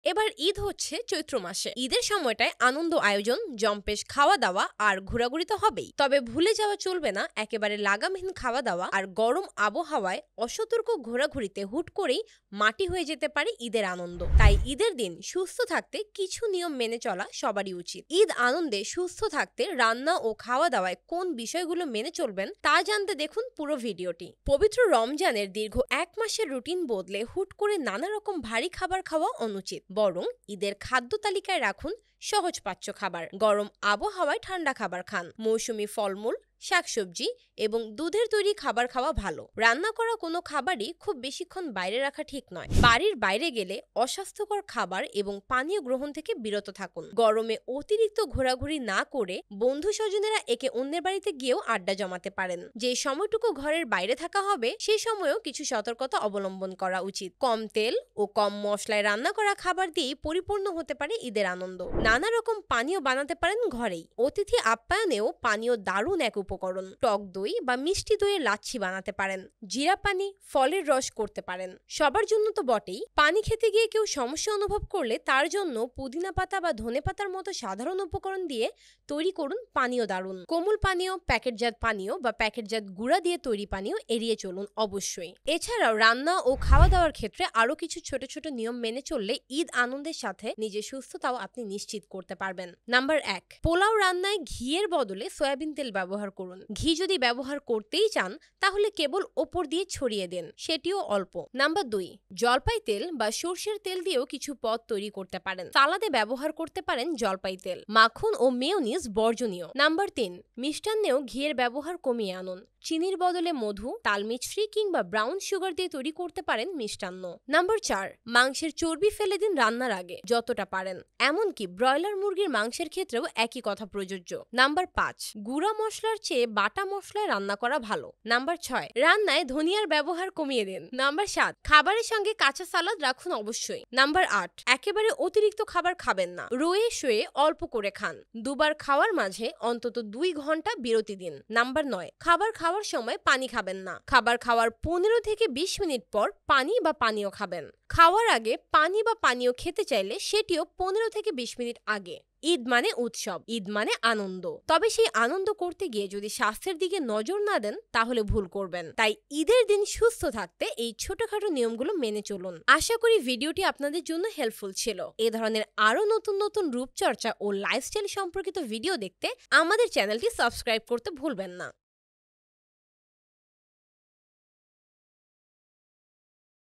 এবার ঈদ হচ্ছে চৈত্র মাসে। ঈদের সময়টায় আনন্দ আয়োজন, জম্পেশ খাওয়া দাওয়া আর ঘোরাঘুরি তো হবেই। তবে ভুলে যাওয়া চলবে না একেবারে লাগামহীন খাওয়া দাওয়া আর গরম আবহাওয়ায় অসতর্ক ঘোরাঘুরিতে হুট করেই মাটি হয়ে যেতে পারে ঈদের আনন্দ। তাই ঈদের দিন সুস্থ থাকতে কিছু নিয়ম মেনে চলা সবারই উচিত। ঈদ আনন্দে সুস্থ থাকতে রান্না ও খাওয়া দাওয়ায় কোন বিষয়গুলো মেনে চলবেন তা জানতে দেখুন পুরো ভিডিওটি। পবিত্র রমজানের দীর্ঘ এক মাসের রুটিন বদলে হুট করে নানা রকম ভারী খাবার খাওয়া অনুচিত। বরং ঈদের খাদ্য তালিকায় রাখুন সহজপাচ্য খাবার। গরম আবহাওয়ায় ঠান্ডা খাবার খান। মৌসুমী ফলমূল, শাকসবজি এবং দুধের তৈরি খাবার খাওয়া ভালো। রান্না করা কোনো খাবারই খুব বেশিক্ষণ বাইরে রাখা ঠিক নয়। বাড়ির বাইরে গেলে অস্বাস্থ্যকর খাবার এবং পানীয় গ্রহণ থেকে বিরত থাকুন। গরমে অতিরিক্ত ঘোরাঘুরি না করে বন্ধু স্বজনেরা একে অন্যের বাড়িতে গিয়েও আড্ডা জমাতে পারেন। যে সময়টুকু ঘরের বাইরে থাকা হবে সেই সময়েও কিছু সতর্কতা অবলম্বন করা উচিত। কম তেল ও কম মশলায় রান্না করা খাবার দিয়েই পরিপূর্ণ হতে পারে ঈদের আনন্দ। নানা রকম পানীয় বানাতে পারেন ঘরেই। অতিথি আপ্যায়নেও পানীয় দারুণ এক উপকরণ। টক দই বা মিষ্টি দইয়ের লাচ্ছি বানাতে পারেন। জিরা পানি, ফলের রস করতে পারেন। সবার জন্য তো বটেই। পানি খেতে গিয়ে কেউ সমস্যা অনুভব করলে তার জন্য পুদিনা পাতা বা ধনে পাতার মতো সাধারণ উপকরণ দিয়ে তৈরি করুন পানীয় দারুণ। কোমল পানীয়, প্যাকেটজাত পানীয় বা প্যাকেটজাত গুঁড়া দিয়ে তৈরি পানীয় এড়িয়ে চলুন অবশ্যই। এছাড়াও রান্না ও খাওয়া দাওয়ার ক্ষেত্রে আরো কিছু ছোট ছোট নিয়ম মেনে চললে ঈদ আনন্দের সাথে নিজের সুস্থতাও আপনি নিশ্চিত করতে পারবেন। নাম্বার 1, পোলাও রান্নায় ঘিয়ের বদলে সয়াবিন তেল ব্যবহার করুন। ঘি যদি ব্যবহার করতেই চান তাহলে কেবল ওপর দিয়ে ছড়িয়ে দিন, সেটিও অল্প। নাম্বার 2, জলপাই তেল বা সর্ষের তেল দিয়েও কিছু পদ তৈরি করতে পারেন। সালাদে ব্যবহার করতে পারেন জলপাই তেল। মাখন ও মেয়োনিজ বর্জনীয়। নাম্বার 3, মিষ্টান্নেও ঘিয়ের ব্যবহার কমিয়ে আনুন। চিনির বদলে মধু, তালমিছরি কিংবা ব্রাউন সুগার দিয়ে তৈরি করতে পারেন মিষ্টান্ন। নাম্বার 4, মাংসের চর্বি ফেলে দিন রান্নার আগে যতটা পারেন। এমনকি ব্রয়লার মুরগির মাংসের ক্ষেত্রেও একই কথা প্রযোজ্য। নাম্বার 5, গুঁড়া মশলার চেয়ে বাটা মশলায় রান্না করা ভালো। নাম্বার 6, রান্নায় ধনিয়ার ব্যবহার কমিয়ে দিন। নাম্বার 7, খাবারের সঙ্গে কাঁচা সালাদ রাখুন অবশ্যই। নাম্বার 8, একেবারে অতিরিক্ত খাবার খাবেন না। রয়ে শুয়ে অল্প করে খান। দুবার খাওয়ার মাঝে অন্তত 2 ঘন্টা বিরতি দিন। নাম্বার 9, খাবার খাওয়ার সময় পানি খাবেন না। খাবার খাওয়ার 15 থেকে 20 মিনিট পর পানি বা পানীয় খাবেন। খাওয়ার আগে পানি বা পানীয় খেতে চাইলে সেটিও 15 থেকে 20 মিনিট আগে। ঈদ মানে উৎসব, ঈদ মানে আনন্দ। তবে সেই আনন্দ করতে গিয়ে যদি স্বাস্থ্যের দিকে নজর না দেন তাহলে ভুল করবেন। তাই ঈদের দিন সুস্থ থাকতে এই ছোটখাটো নিয়মগুলো মেনে চলুন। আশা করি ভিডিওটি আপনাদের জন্য হেল্পফুল ছিল। এ ধরনের আরো নতুন নতুন রূপচর্চা ও লাইফস্টাইল সম্পর্কিত ভিডিও দেখতে আমাদের চ্যানেলটি সাবস্ক্রাইব করতে ভুলবেন না।